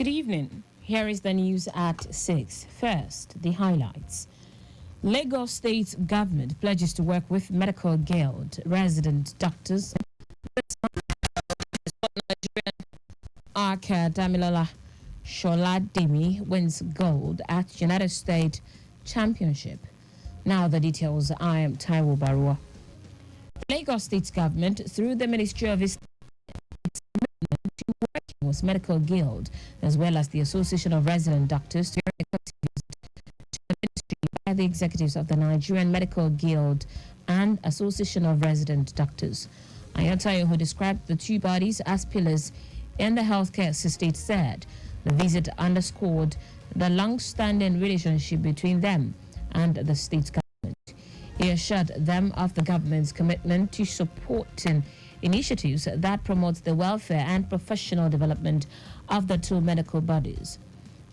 Good evening. Here is the news at 6. First, the highlights. Lagos State government pledges to work with Medical Guild, resident doctors. Arca Damilola Sholadimi wins gold at United States Championship. Now the details. I am Taiwo Baruwa. The Lagos State government, through the Ministry of Its commitment to working with Medical Guild, as well as the Association of Resident Doctors, to the ministry by the executives of the Nigerian Medical Guild and Association of Resident Doctors. Ayotayo, who described the two bodies as pillars in the healthcare system, said the visit underscored the long-standing relationship between them and the state government. He assured them of the government's commitment to supporting initiatives that promote the welfare and professional development of the two medical bodies.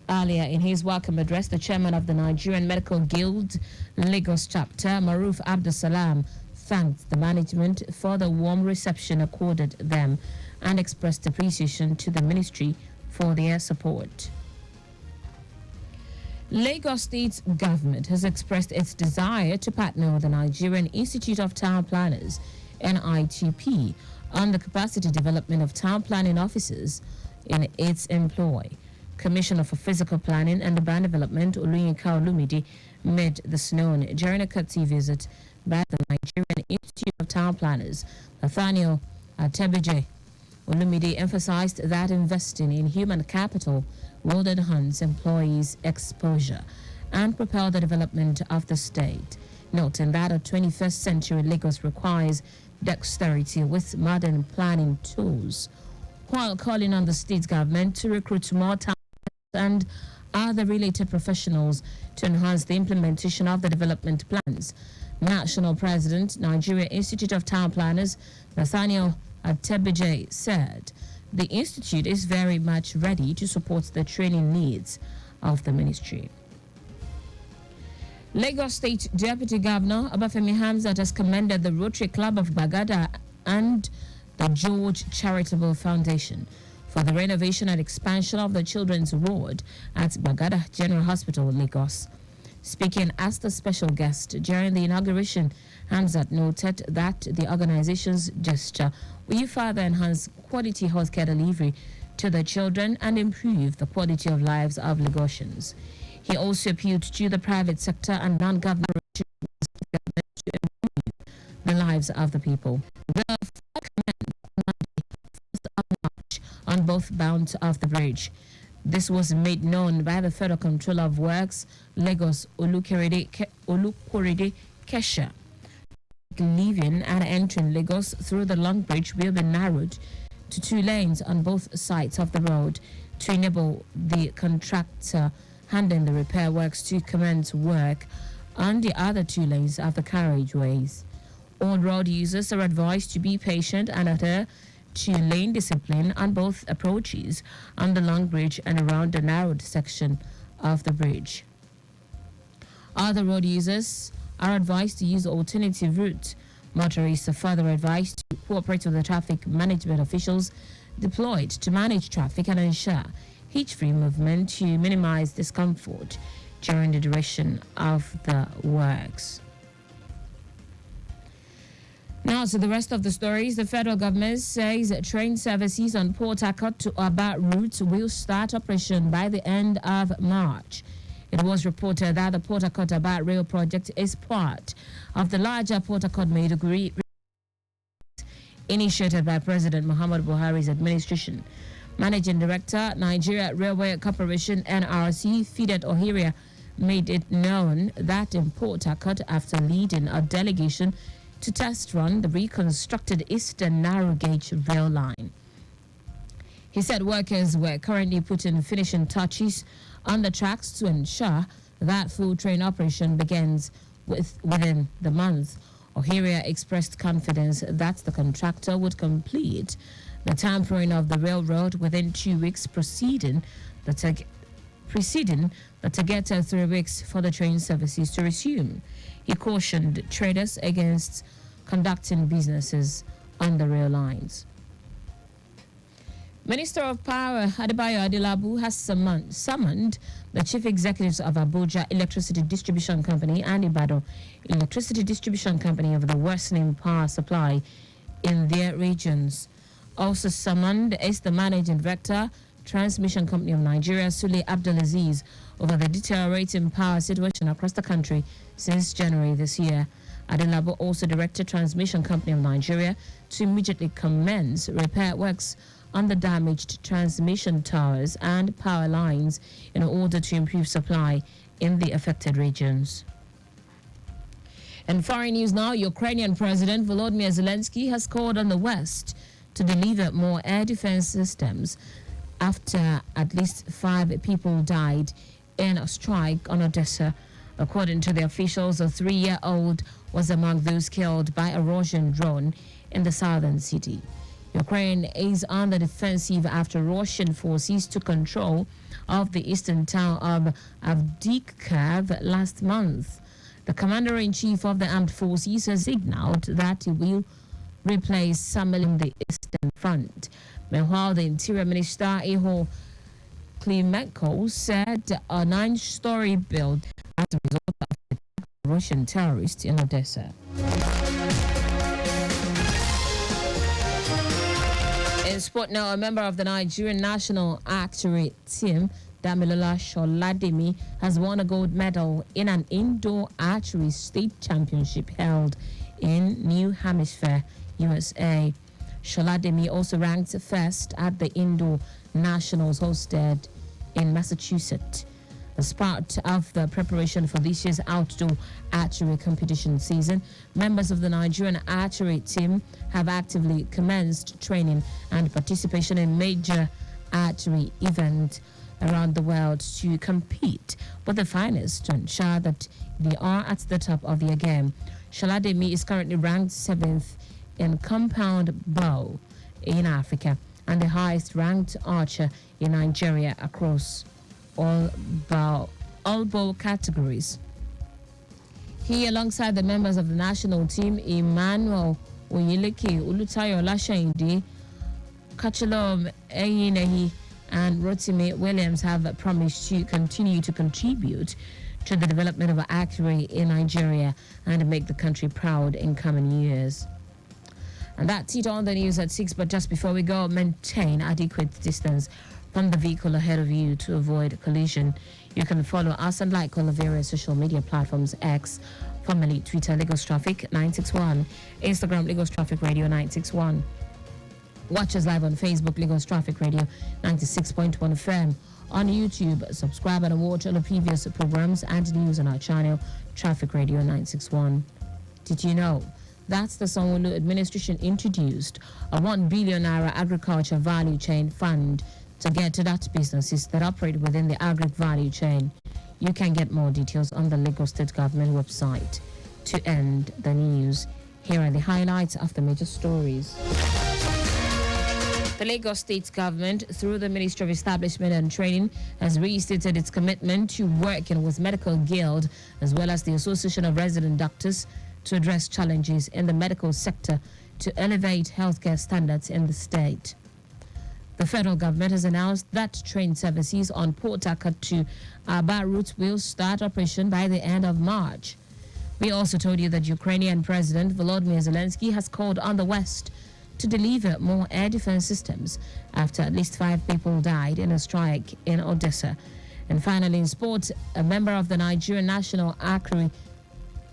Earlier in his welcome address, the chairman of the Nigerian Medical Guild Lagos chapter, Maruf Abdusalam, thanked the management for the warm reception accorded them and expressed appreciation to the ministry for their support. Lagos State's government has expressed its desire to partner with the Nigerian Institute of Town Planners, NITP, on the capacity development of town planning officers in its employ. Commissioner for Physical Planning and Urban Development, Oluyinka Olumide, made this known during a courtesy visit by the Nigerian Institute of Town Planners. Nathaniel Atebije Olumide emphasized that investing in human capital will enhance employees' exposure and propel the development of the state, noting that a 21st century Lagos requires dexterity with modern planning tools, while calling on the state government to recruit more talent and other related professionals to enhance the implementation of the development plans. National President, Nigeria Institute of Town Planners, Nathaniel Atebije, said the institute is very much ready to support the training needs of the ministry. Lagos State Deputy Governor Obafemi Hamzat has commended the Rotary Club of Bagada and the George Charitable Foundation for the renovation and expansion of the children's ward at Bagada General Hospital, Lagos. Speaking as the special guest during the inauguration, Hamzat noted that the organization's gesture will further enhance quality healthcare delivery to the children and improve the quality of lives of Lagosians. He also appealed to the private sector and non-government to improve the lives of the people. The flag commenced on Monday, 1st of March, on both bounds of the bridge. This was made known by the Federal Controller of Works, Lagos Olukorede Kesha. Leaving and entering Lagos through the long bridge will be narrowed to 2 lanes on both sides of the road to enable the contractor handling the repair works to commence work on the other 2 lanes of the carriageways. All road users are advised to be patient and adhere to lane discipline on both approaches on the long bridge and around the narrowed section of the bridge. Other road users are advised to use alternative routes. Motorists are further advised to cooperate with the traffic management officials deployed to manage traffic and ensure hitch-free movement to minimize discomfort during the duration of the works. Now to the rest of the stories. The federal government says train services on Port Harcourt to Aba routes will start operation by the end of March. It was reported that the Port Harcourt Aba rail project is part of the larger Port Harcourt Maiduguri initiated by President Muhammadu Buhari's administration. Managing Director, Nigeria Railway Corporation NRC, Fidet Ohiria, made it known that in Port Harcourt, after leading a delegation to test run the reconstructed Eastern Narrow Gauge rail line. He said workers were currently putting finishing touches on the tracks to ensure that full train operation begins within the month. Ohiria expressed confidence that the contractor would complete the tampering of the railroad within 2 weeks, preceding the to get 3 weeks for the train services to resume. He cautioned traders against conducting businesses on the rail lines. Minister of Power Adebayo Adelabu has summoned the chief executives of Abuja Electricity Distribution Company and Ibadan Electricity Distribution Company over the worsening power supply in their regions. Also summoned is the Managing Director, Transmission Company of Nigeria, Sule Abdulaziz, over the deteriorating power situation across the country since January this year. Adelabu also directed Transmission Company of Nigeria to immediately commence repair works on the damaged transmission towers and power lines in order to improve supply in the affected regions. In foreign news now, Ukrainian President Volodymyr Zelensky has called on the West to deliver more air defense systems after at least 5 people died in a strike on Odessa. According to the officials, a 3-year-old was among those killed by a Russian drone in the southern city. Ukraine is on the defensive after Russian forces took control of the eastern town of Avdiivka last month. The commander-in-chief of the armed forces has signaled that he will replace Samuel in the eastern front. Meanwhile, the Interior Minister Ihor Klimenko said a 9-story building as a result of the attack of Russian terrorists in Odessa. In sport now, a member of the Nigerian national archery team, Damilola Sholademi, has won a gold medal in an indoor archery state championship held in New Hampshire, USA. Sholademi also ranked first at the indoor nationals hosted in Massachusetts. As part of the preparation for this year's outdoor archery competition season, members of the Nigerian archery team have actively commenced training and participation in major archery events around the world to compete with the finest to ensure that they are at the top of their game. Sholademi is currently ranked 7th in compound bow in Africa and the highest ranked archer in Nigeria across all bow categories. He, alongside the members of the national team, Emmanuel Oyeleke, Olutayo Lashainde, Kachalom Eyinehi, and Rotimi Williams have promised to continue to contribute to the development of archery in Nigeria and make the country proud in coming years. And that's it on the news at 6, but just before we go, maintain adequate distance from the vehicle ahead of you to avoid collision. You can follow us and like all the various social media platforms: X, formerly Twitter, Lagos Traffic 961, Instagram, Lagos Traffic Radio 961. Watch us live on Facebook, Lagos Traffic Radio 96.1 FM. On YouTube, subscribe and watch all the previous programs and news on our channel, Traffic Radio 961. Did you know that's the Sanwo-Olu administration introduced a 1 billion naira agriculture value chain fund to get to that businesses that operate within the agri value chain? You can get more details on the Lagos State Government website. To end the news, here are the highlights of the major stories. The Lagos State Government, through the Ministry of Establishment and Training, has restated its commitment to working with Medical Guild as well as the Association of Resident Doctors to address challenges in the medical sector to elevate healthcare standards in the state. The federal government has announced that train services on Port Harcourt to Aba route will start operation by the end of March. We also told you that Ukrainian President Volodymyr Zelensky has called on the West to deliver more air defense systems after at least 5 people died in a strike in Odessa. And finally, in sports, a member of the Nigerian national archery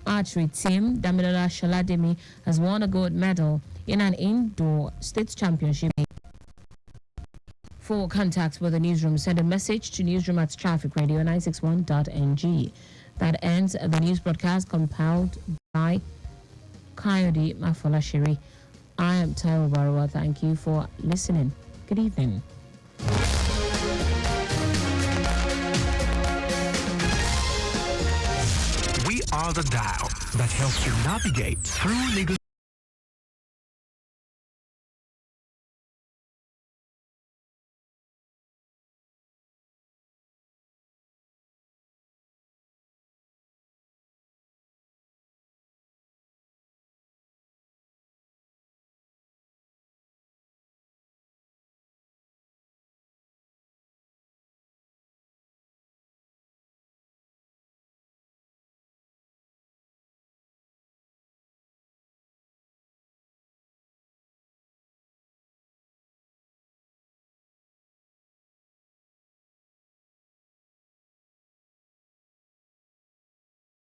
team, Damilola Sholademi, has won a gold medal in an indoor state championship. For contact with the newsroom, send a message to newsroom@trafficradio961.ng. That ends the news broadcast compiled by Coyote Mafolashiri. I am Taiwo Baruwa. Thank you for listening. Good evening. We are the dial that helps you navigate through Lagos